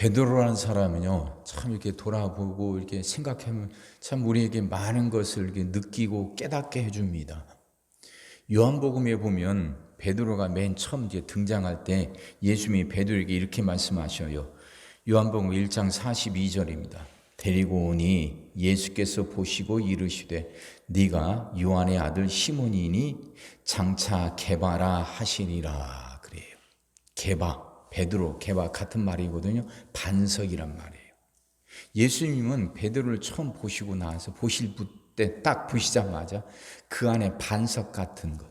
베드로라는 사람은요, 참 이렇게 돌아보고 이렇게 생각하면 참 우리에게 많은 것을 이렇게 느끼고 깨닫게 해줍니다. 요한복음에 보면 베드로가 맨 처음 이제 등장할 때 예수님이 베드로에게 이렇게 말씀하셔요. 요한복음 1장 42절입니다. 데리고 오니 예수께서 보시고 이르시되 네가 요한의 아들 시몬이니 장차 게바라 하시리라 그래요. 게바, 베드로, 게바 같은 말이거든요. 반석이란 말이에요. 예수님은 베드로를 처음 보시고 나서 보실 때 딱 보시자마자 그 안에 반석 같은 것,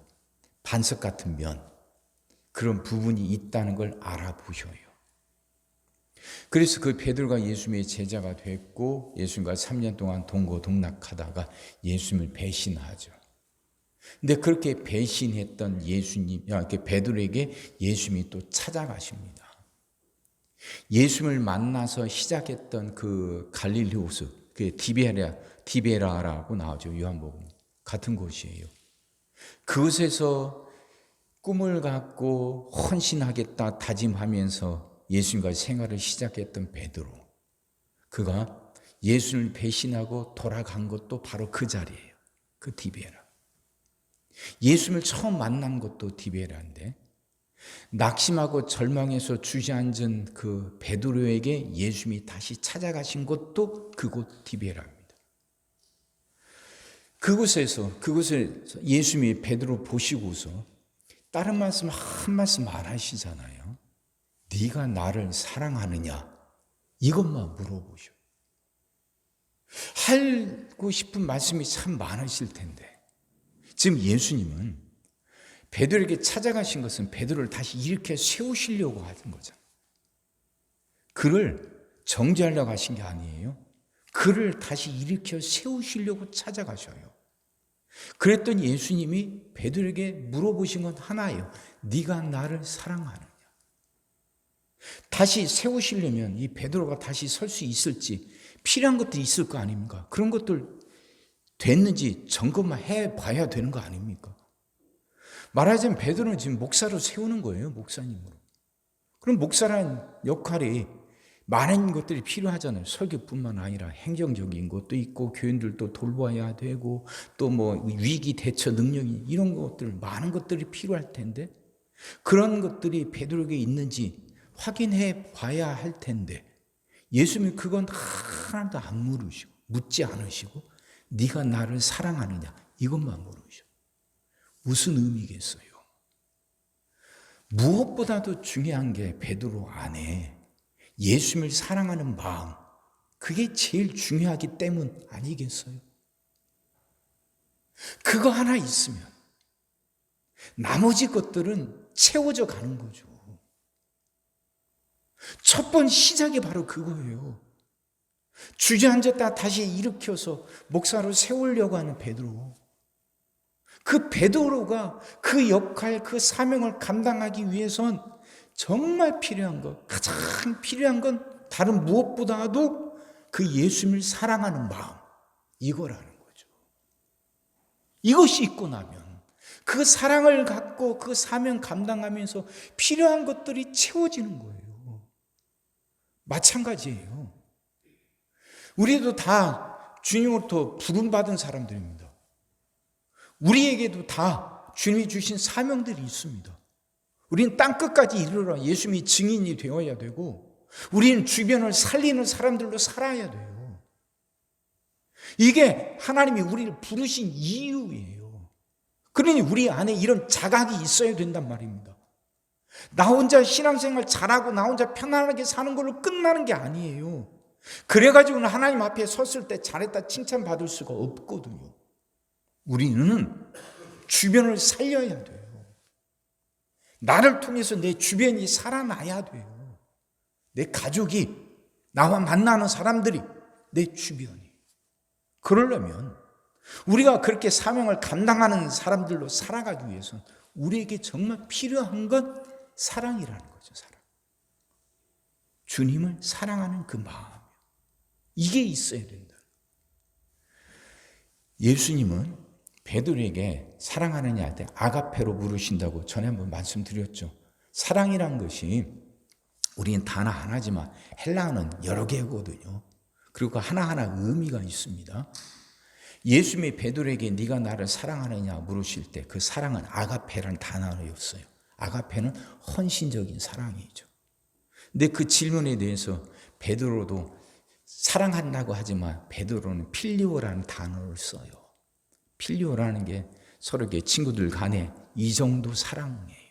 반석 같은 면, 그런 부분이 있다는 걸 알아보셔요. 그래서 그 베드로가 예수님의 제자가 됐고 예수님과 3년 동안 동고동락하다가 예수님을 배신하죠. 근데 그렇게 배신했던 예수님, 이렇게 베드로에게 예수님이 또 찾아가십니다. 예수님을 만나서 시작했던 그 갈릴리 호수, 그 디베라라고 나오죠. 요한복음 같은 곳이에요. 그곳에서 꿈을 갖고 헌신하겠다 다짐하면서 예수님과 생활을 시작했던 베드로, 그가 예수님을 배신하고 돌아간 것도 바로 그 자리예요. 그 디베라. 예수님을 처음 만난 것도 디베라인데 낙심하고 절망해서 주저앉은 그 베드로에게 예수님이 다시 찾아가신 것도 그곳 디베라입니다. 그곳에서 예수님이 베드로 보시고서 다른 말씀 한 말씀 안 하시잖아요. 네가 나를 사랑하느냐? 이것만 물어보셔. 하고 싶은 말씀이 참 많으실 텐데 지금 예수님은 베드로에게 찾아가신 것은 베드로를 다시 일으켜 세우시려고 하는 거잖아요. 그를 정죄하려고 하신 게 아니에요. 그를 다시 일으켜 세우시려고 찾아가셔요. 그랬더니 예수님이 베드로에게 물어보신 건 하나예요. 네가 나를 사랑하느냐? 다시 세우시려면 이 베드로가 다시 설 수 있을지 필요한 것들이 있을 거 아닙니까? 그런 것들 됐는지 점검만 해봐야 되는 거 아닙니까? 말하자면 베드로는 지금 목사로 세우는 거예요. 목사님으로. 그럼 목사라는 역할이 많은 것들이 필요하잖아요. 설교뿐만 아니라 행정적인 것도 있고 교인들도 돌봐야 되고 또 뭐 위기 대처 능력이 이런 것들 많은 것들이 필요할 텐데 그런 것들이 베드로에게 있는지 확인해 봐야 할 텐데 예수님이 그건 하나도 안 물으시고 묻지 않으시고 네가 나를 사랑하느냐 이것만 물으셔. 무슨 의미겠어요? 무엇보다도 중요한 게 베드로 안에 예수님을 사랑하는 마음, 그게 제일 중요하기 때문 아니겠어요? 그거 하나 있으면 나머지 것들은 채워져 가는 거죠. 첫 번 시작이 바로 그거예요. 주저앉았다 다시 일으켜서 목사로 세우려고 하는 베드로. 그 베드로가 그 역할, 그 사명을 감당하기 위해선 정말 필요한 것, 가장 필요한 건 다른 무엇보다도 그 예수님을 사랑하는 마음, 이거라는 거죠. 이것이 있고 나면 그 사랑을 갖고 그 사명 감당하면서 필요한 것들이 채워지는 거예요. 마찬가지예요. 우리도 다 주님으로부터 부름받은 사람들입니다. 우리에게도 다 주님이 주신 사명들이 있습니다. 우리는 땅끝까지 이르러 예수님이 증인이 되어야 되고 우리는 주변을 살리는 사람들로 살아야 돼요. 이게 하나님이 우리를 부르신 이유예요. 그러니 우리 안에 이런 자각이 있어야 된단 말입니다. 나 혼자 신앙생활 잘하고 나 혼자 편안하게 사는 걸로 끝나는 게 아니에요. 그래가지고는 하나님 앞에 섰을 때 잘했다 칭찬받을 수가 없거든요. 우리는 주변을 살려야 돼요. 나를 통해서 내 주변이 살아나야 돼요. 내 가족이, 나와 만나는 사람들이, 내 주변이. 그러려면 우리가 그렇게 사명을 감당하는 사람들로 살아가기 위해서는 우리에게 정말 필요한 건 사랑이라는 거죠. 사랑. 주님을 사랑하는 그 마음. 이게 있어야 된다. 예수님은 베드로에게 사랑하느냐 할 때 아가페로 물으신다고 전에 한번 말씀드렸죠. 사랑이란 것이 우리는 단어 하나지만 헬라어는 여러 개거든요. 그리고 하나하나 의미가 있습니다. 예수님이 베드로에게 네가 나를 사랑하느냐 물으실 때 그 사랑은 아가페라는 단어였어요. 아가페는 헌신적인 사랑이죠. 근데 그 질문에 대해서 베드로도 사랑한다고 하지만 베드로는 필리오라는 단어를 써요. 필리오라는 게 서로 친구들 간에 이 정도 사랑이에요.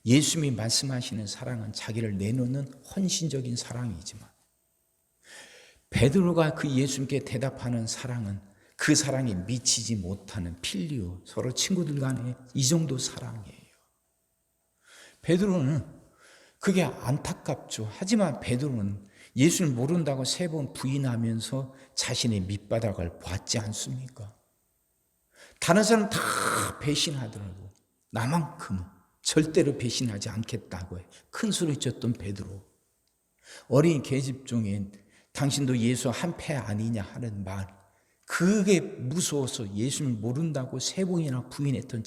예수님이 말씀하시는 사랑은 자기를 내놓는 헌신적인 사랑이지만 베드로가 그 예수님께 대답하는 사랑은 그 사랑에 미치지 못하는 필리오, 서로 친구들 간에 이 정도 사랑이에요. 베드로는 그게 안타깝죠. 하지만 베드로는 예수를 모른다고 3번 부인하면서 자신의 밑바닥을 봤지 않습니까? 다른 사람 다 배신하더라도 나만큼은 절대로 배신하지 않겠다고 해. 큰 소리 쳤던 베드로. 어린 계집 중에 당신도 예수 한 패 아니냐 하는 말, 그게 무서워서 예수를 모른다고 3번이나 부인했던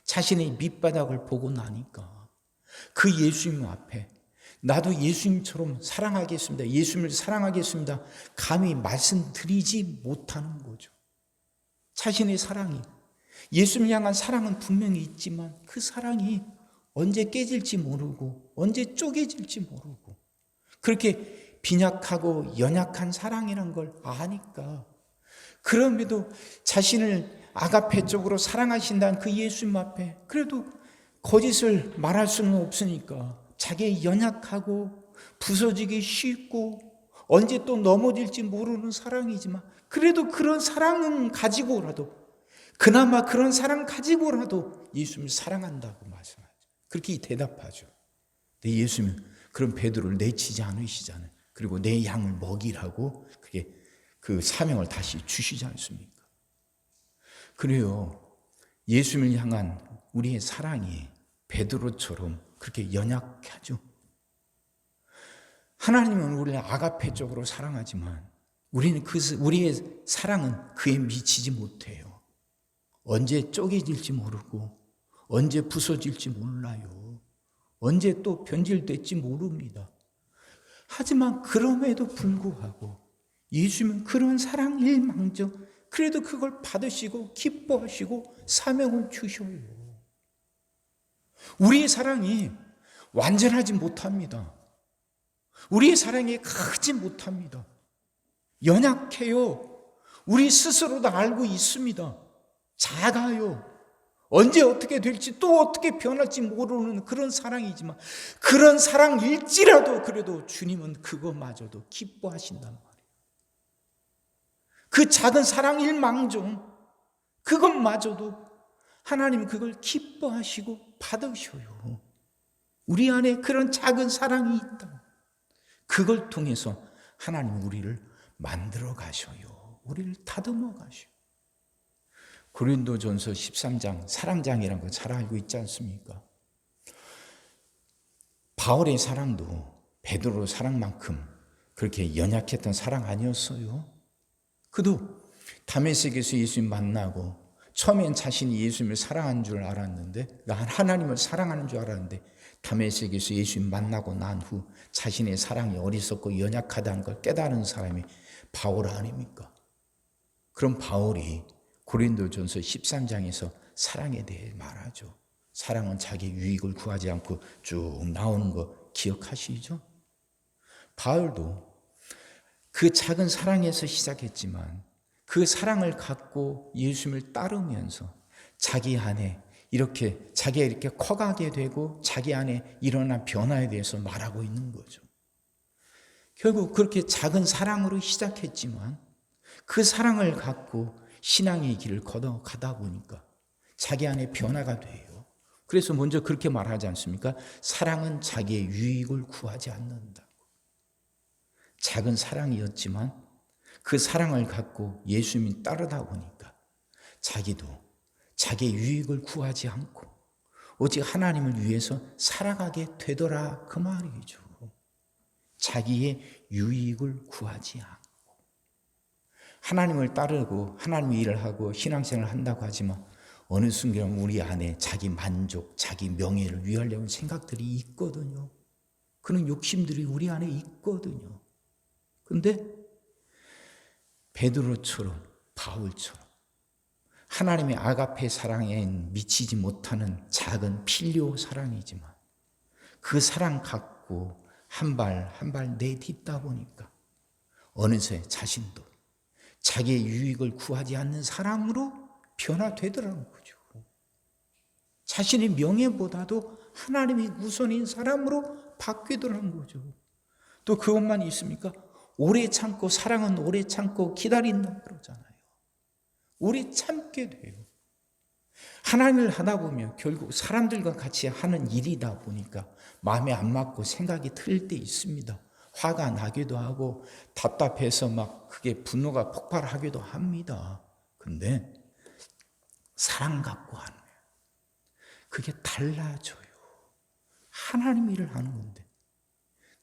자신의 밑바닥을 보고 나니까 그 예수님 앞에 나도 예수님처럼 사랑하겠습니다, 예수님을 사랑하겠습니다, 감히 말씀드리지 못하는 거죠. 자신의 사랑이, 예수님을 향한 사랑은 분명히 있지만 그 사랑이 언제 깨질지 모르고 언제 쪼개질지 모르고 그렇게 빈약하고 연약한 사랑이란 걸 아니까, 그럼에도 자신을 아가페 쪽으로 사랑하신다는 그 예수님 앞에 그래도 거짓을 말할 수는 없으니까 자기의 연약하고 부서지기 쉽고 언제 또 넘어질지 모르는 사랑이지만 그래도 그런 사랑은 가지고라도, 그나마 그런 사랑 가지고라도 예수님을 사랑한다고 말씀하죠. 그렇게 대답하죠. 근데 예수님은 그런 베드로를 내치지 않으시잖아요. 그리고 내 양을 먹이라고 그게 그 사명을 다시 주시지 않습니까? 그래요. 예수님을 향한 우리의 사랑이 베드로처럼 그렇게 연약하죠. 하나님은 우리를 아가페 쪽으로 사랑하지만 우리는 우리의 사랑은 그에 미치지 못해요. 언제 쪼개질지 모르고 언제 부서질지 몰라요. 언제 또 변질될지 모릅니다. 하지만 그럼에도 불구하고 예수님은 그런 사랑 일망정 그래도 그걸 받으시고 기뻐하시고 사명을 주셔요. 우리의 사랑이 완전하지 못합니다. 우리의 사랑이 크지 못합니다. 연약해요. 우리 스스로도 알고 있습니다. 작아요. 언제 어떻게 될지 또 어떻게 변할지 모르는 그런 사랑이지만 그런 사랑일지라도 그래도 주님은 그것마저도 기뻐하신단 말이에요. 그 작은 사랑일망정 그것마저도 하나님 그걸 기뻐하시고 받으셔요. 우리 안에 그런 작은 사랑이 있다. 그걸 통해서 하나님 우리를 만들어 가셔요. 우리를 다듬어 가셔요. 고린도전서 13장 사랑장이라는 거 잘 알고 있지 않습니까? 바울의 사랑도 베드로 사랑만큼 그렇게 연약했던 사랑 아니었어요. 그도 다메섹에서 예수님 만나고 처음엔 자신이 예수님을 사랑하는 줄 알았는데, 하나님을 사랑하는 줄 알았는데 다메섹에서 예수님 만나고 난 후 자신의 사랑이 어리석고 연약하다는 걸 깨달은 사람이 바울 아닙니까? 그럼 바울이 고린도전서 13장에서 사랑에 대해 말하죠. 사랑은 자기 유익을 구하지 않고 쭉 나오는 거 기억하시죠? 바울도 그 작은 사랑에서 시작했지만 그 사랑을 갖고 예수님을 따르면서 자기 안에 자기가 이렇게 커가게 되고 자기 안에 일어난 변화에 대해서 말하고 있는 거죠. 결국 그렇게 작은 사랑으로 시작했지만 그 사랑을 갖고 신앙의 길을 걷어가다 보니까 자기 안에 변화가 돼요. 그래서 먼저 그렇게 말하지 않습니까? 사랑은 자기의 유익을 구하지 않는다. 작은 사랑이었지만 그 사랑을 갖고 예수님이 따르다 보니까 자기도 자기의 유익을 구하지 않고 오직 하나님을 위해서 살아가게 되더라 그 말이죠. 자기의 유익을 구하지 않고 하나님을 따르고 하나님의 일을 하고 신앙생활을 한다고 하지만 어느 순간 우리 안에 자기 만족, 자기 명예를 위하려는 생각들이 있거든요. 그런 욕심들이 우리 안에 있거든요. 근데 베드로처럼, 바울처럼 하나님의 아가페 사랑에 미치지 못하는 작은 필요 사랑이지만 그 사랑 갖고 한 발 한 발 내딛다 보니까 어느새 자신도 자기의 유익을 구하지 않는 사람으로 변화되더라는 거죠. 자신의 명예보다도 하나님이 우선인 사람으로 바뀌더라는 거죠. 또 그것만 있습니까? 오래 참고, 사랑은 오래 참고 기다린다 그러잖아요. 오래 참게 돼요. 하나님을 하다 보면 결국 사람들과 같이 하는 일이다 보니까 마음에 안 맞고 생각이 틀릴 때 있습니다. 화가 나기도 하고 답답해서 막 그게 분노가 폭발하기도 합니다. 근데 사랑 갖고 하는 거예요. 그게 달라져요. 하나님 일을 하는 건데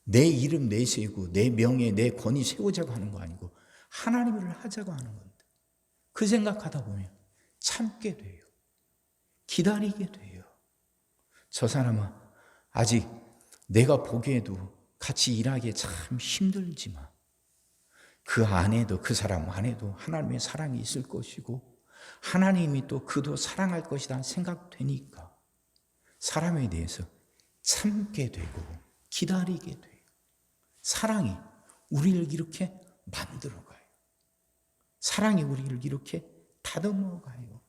내 이름 내세우고 내 명예 내 권위 세우자고 하는 거 아니고 하나님 일을 하자고 하는 건데 그 생각하다 보면 참게 돼요. 기다리게 돼요. 저 사람은 아직 내가 보기에도 같이 일하기에 참 힘들지만 그 안에도, 그 사람 안에도 하나님의 사랑이 있을 것이고 하나님이 또 그도 사랑할 것이다 생각되니까 사람에 대해서 참게 되고 기다리게 돼요. 사랑이 우리를 이렇게 만들어가요. 사랑이 우리를 이렇게 다듬어가요.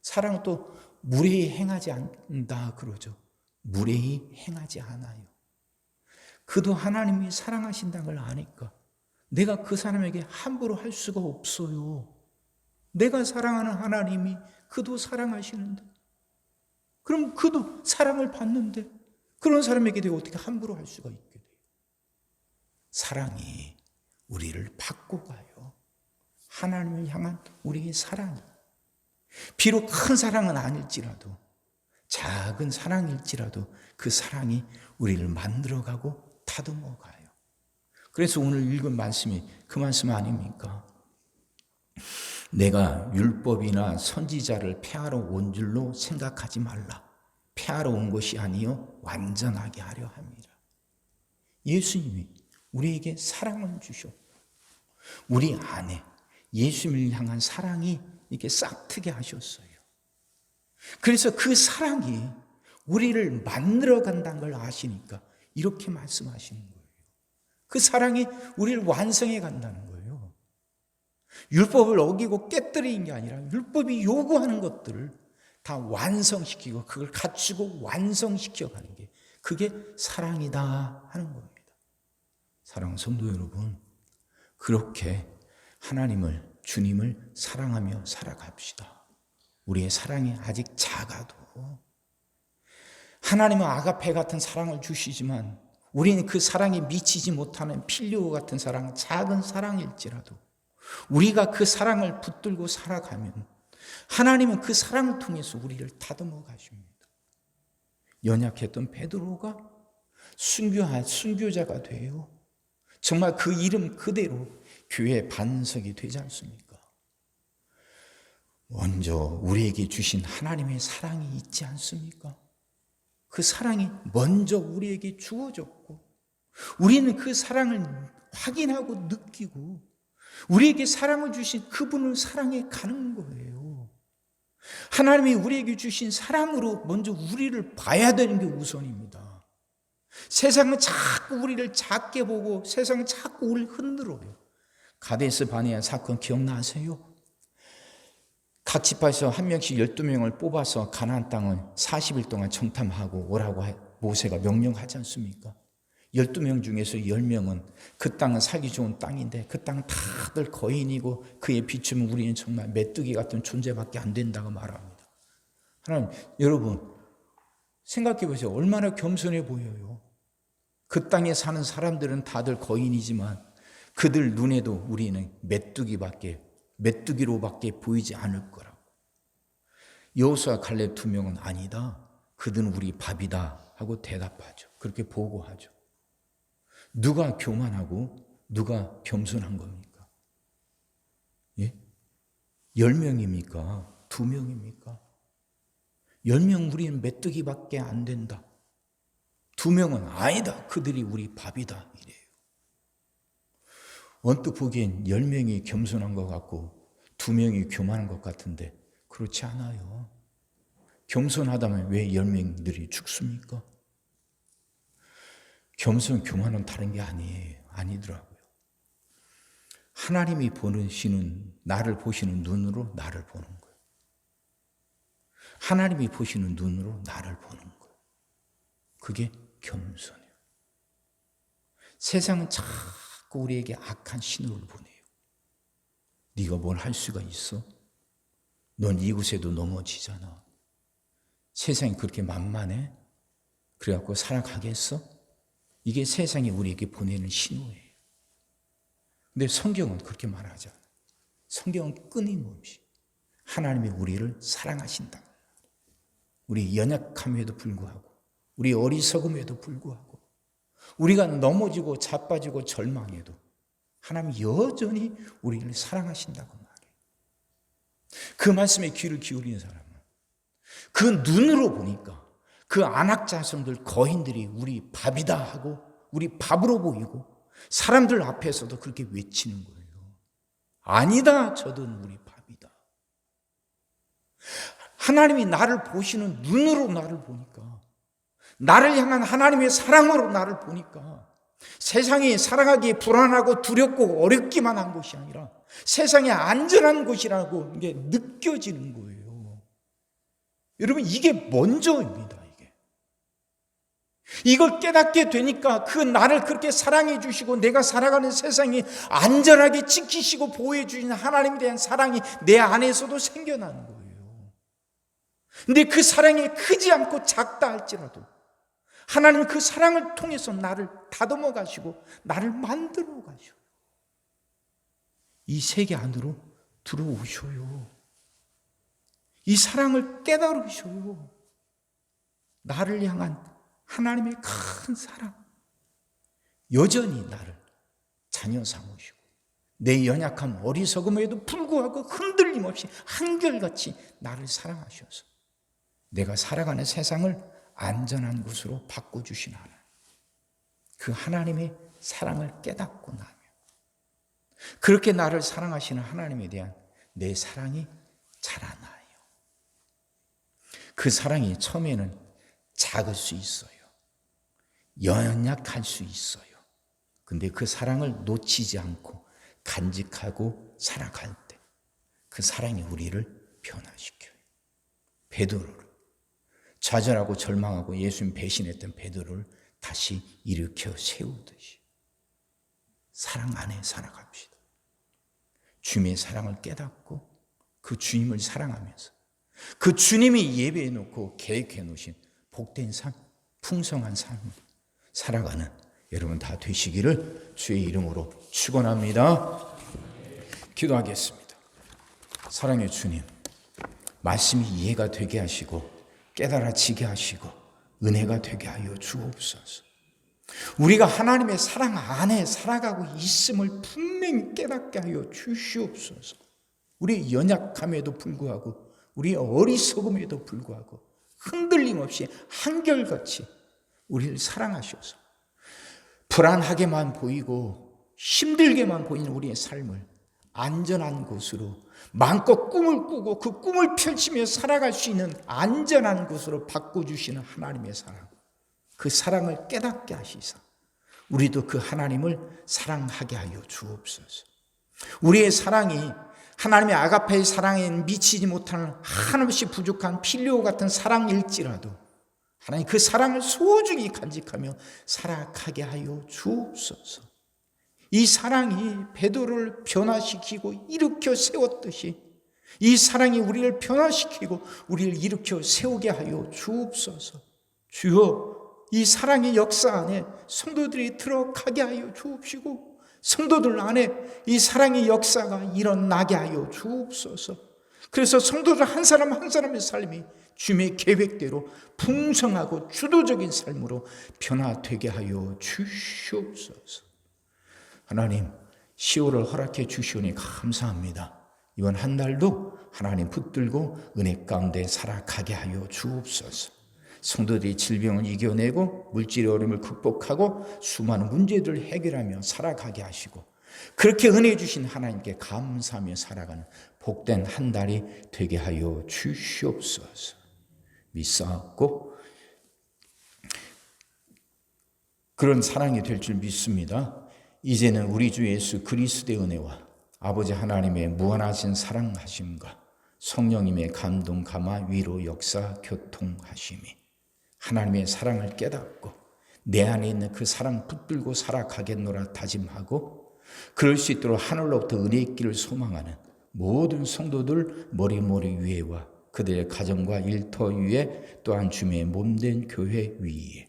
사랑은 또 무례히 행하지 않는다 그러죠. 무례히 행하지 않아요. 그도 하나님이 사랑하신다는 걸 아니까 내가 그 사람에게 함부로 할 수가 없어요. 내가 사랑하는 하나님이 그도 사랑하시는데 그럼 그도 사랑을 받는데 그런 사람에게 내가 어떻게 함부로 할 수가 있게 돼요. 사랑이 우리를 바꿔가요. 하나님을 향한 우리의 사랑이 비록 큰 사랑은 아닐지라도 작은 사랑일지라도 그 사랑이 우리를 만들어가고 다듬어가요. 그래서 오늘 읽은 말씀이 그 말씀 아닙니까? 내가 율법이나 선지자를 폐하러 온 줄로 생각하지 말라. 폐하러 온 것이 아니요 완전하게 하려 함이라. 예수님이 우리에게 사랑을 주셨고 우리 안에 예수님을 향한 사랑이 이렇게 싹트게 하셨어요. 그래서 그 사랑이 우리를 만들어 간다는 걸 아시니까 이렇게 말씀하시는 거예요. 그 사랑이 우리를 완성해 간다는 거예요. 율법을 어기고 깨뜨리는 게 아니라 율법이 요구하는 것들을 다 완성시키고 그걸 갖추고 완성시켜 가는 게 그게 사랑이다 하는 겁니다. 사랑하는 성도 여러분, 그렇게 하나님을 주님을 사랑하며 살아갑시다. 우리의 사랑이 아직 작아도 하나님은 아가페 같은 사랑을 주시지만 우리는 그 사랑에 미치지 못하는 필요 같은 사랑, 작은 사랑일지라도 우리가 그 사랑을 붙들고 살아가면 하나님은 그 사랑을 통해서 우리를 다듬어 가십니다. 연약했던 베드로가 순교자가 돼요. 정말 그 이름 그대로 교회의 반석이 되지 않습니까? 먼저 우리에게 주신 하나님의 사랑이 있지 않습니까? 그 사랑이 먼저 우리에게 주어졌고 우리는 그 사랑을 확인하고 느끼고 우리에게 사랑을 주신 그분을 사랑해 가는 거예요. 하나님이 우리에게 주신 사랑으로 먼저 우리를 봐야 되는 게 우선입니다. 세상은 자꾸 우리를 작게 보고 세상은 자꾸 우리를 흔들어요. 가데스 바네아 사건 기억나세요? 각 지파에서 한 명씩 12명을 뽑아서 가나안 땅을 40일 동안 정탐하고 오라고 모세가 명령하지 않습니까? 12명 중에서 10명은 그 땅은 살기 좋은 땅인데 그 땅은 다들 거인이고 그에 비추면 우리는 정말 메뚜기 같은 존재밖에 안 된다고 말합니다. 하나님, 여러분 생각해 보세요. 얼마나 겸손해 보여요. 그 땅에 사는 사람들은 다들 거인이지만 그들 눈에도 우리는 메뚜기로밖에 보이지 않을 거라고. 여호수아 갈렙 2명은 아니다. 그들은 우리 밥이다 하고 대답하죠. 그렇게 보고하죠. 누가 교만하고 누가 겸손한 겁니까? 예? 10명입니까? 2명입니까? 10명 우리는 메뚜기밖에 안 된다. 2명은 아니다. 그들이 우리 밥이다. 이래요. 언뜻 보기엔 10명이 겸손한 것 같고 2명이 교만한 것 같은데 그렇지 않아요. 겸손하다면 왜 10명들이 죽습니까? 겸손, 교만은 다른 게 아니더라고요. 하나님이 보시는, 나를 보시는 눈으로 나를 보는 거예요. 하나님이 보시는 눈으로 나를 보는 거예요. 그게 겸손이에요. 세상은 자꾸 우리에게 악한 신호를 보내요. 네가 뭘 할 수가 있어? 넌 이곳에도 넘어지잖아. 세상이 그렇게 만만해? 그래갖고 살아가겠어? 이게 세상이 우리에게 보내는 신호예요. 근데 성경은 그렇게 말하지 않아요. 성경은 끊임없이 하나님이 우리를 사랑하신다. 우리 연약함에도 불구하고, 우리 어리석음에도 불구하고, 우리가 넘어지고 자빠지고 절망해도 하나님이 여전히 우리를 사랑하신다고 말해요. 그 말씀에 귀를 기울이는 사람은 그 눈으로 보니까 그 안악자손들 거인들이 우리 밥이다 하고 우리 밥으로 보이고 사람들 앞에서도 그렇게 외치는 거예요. 아니다, 저든 우리 밥이다. 하나님이 나를 보시는 눈으로 나를 보니까, 나를 향한 하나님의 사랑으로 나를 보니까 세상이 살아가기에 불안하고 두렵고 어렵기만 한 것이 아니라 세상에 안전한 곳이라고 이게 느껴지는 거예요. 여러분, 이게 먼저입니다. 이걸 깨닫게 되니까 그 나를 그렇게 사랑해 주시고 내가 살아가는 세상이 안전하게 지키시고 보호해 주시는 하나님에 대한 사랑이 내 안에서도 생겨나는 거예요. 근데 그 사랑이 크지 않고 작다 할지라도 하나님은 그 사랑을 통해서 나를 다듬어 가시고 나를 만들어 가셔요. 이 세계 안으로 들어오셔요. 이 사랑을 깨달으셔요. 나를 향한 하나님의 큰 사랑, 여전히 나를 자녀 삼으시고 내 연약함, 어리석음에도 불구하고 흔들림 없이 한결같이 나를 사랑하셔서 내가 살아가는 세상을 안전한 곳으로 바꿔주신 하나님, 그 하나님의 사랑을 깨닫고 나면 그렇게 나를 사랑하시는 하나님에 대한 내 사랑이 자라나요. 그 사랑이 처음에는 작을 수 있어요. 연약할 수 있어요. 근데 그 사랑을 놓치지 않고 간직하고 살아갈 때 그 사랑이 우리를 변화시켜요. 베드로를, 좌절하고 절망하고 예수님 배신했던 베드로를 다시 일으켜 세우듯이 사랑 안에 살아갑시다. 주님의 사랑을 깨닫고 그 주님을 사랑하면서 그 주님이 예배해 놓고 계획해 놓으신 복된 삶, 풍성한 삶을 살아가는 여러분 다 되시기를 주의 이름으로 축원합니다. 기도하겠습니다. 사랑의 주님, 말씀이 이해가 되게 하시고 깨달아지게 하시고 은혜가 되게 하여 주옵소서. 우리가 하나님의 사랑 안에 살아가고 있음을 분명히 깨닫게 하여 주시옵소서. 우리의 연약함에도 불구하고 우리의 어리석음에도 불구하고 흔들림 없이 한결같이 우리를 사랑하셔서 불안하게만 보이고 힘들게만 보이는 우리의 삶을 안전한 곳으로 마음껏 꿈을 꾸고 그 꿈을 펼치며 살아갈 수 있는 안전한 곳으로 바꿔주시는 하나님의 사랑, 그 사랑을 깨닫게 하시사 우리도 그 하나님을 사랑하게 하여 주옵소서. 우리의 사랑이 하나님의 아가페의 사랑에 미치지 못하는 한없이 부족한 필요 같은 사랑일지라도 하나님 그 사랑을 소중히 간직하며 살아가게 하여 주옵소서. 이 사랑이 베드로를 변화시키고 일으켜 세웠듯이 이 사랑이 우리를 변화시키고 우리를 일으켜 세우게 하여 주옵소서. 주여, 이 사랑의 역사 안에 성도들이 들어가게 하여 주옵시고 성도들 안에 이 사랑의 역사가 일어나게 하여 주옵소서. 그래서 성도들 한 사람 한 사람의 삶이 주님의 계획대로 풍성하고 주도적인 삶으로 변화되게 하여 주시옵소서. 하나님, 10월을 허락해 주시오니 감사합니다. 이번 한 달도 하나님 붙들고 은혜 가운데 살아가게 하여 주옵소서. 성도들이 질병을 이겨내고 물질의 어려움을 극복하고 수많은 문제들을 해결하며 살아가게 하시고 그렇게 은혜 주신 하나님께 감사하며 살아가는 복된 한 달이 되게 하여 주시옵소서. 믿사옵고 그런 사랑이 될 줄 믿습니다. 이제는 우리 주 예수 그리스도의 은혜와 아버지 하나님의 무한하신 사랑하심과 성령님의 감동, 감화, 위로, 역사, 교통하심이 하나님의 사랑을 깨닫고 내 안에 있는 그 사랑 붙들고 살아가겠노라 다짐하고 그럴 수 있도록 하늘로부터 은혜의 길을 소망하는 모든 성도들 머리 위에와 그들의 가정과 일터 위에 또한 주님의 몸된 교회 위에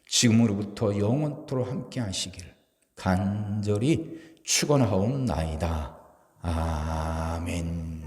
지금으로부터 영원토록 함께 하시기를 간절히 축원하옵나이다. 아멘.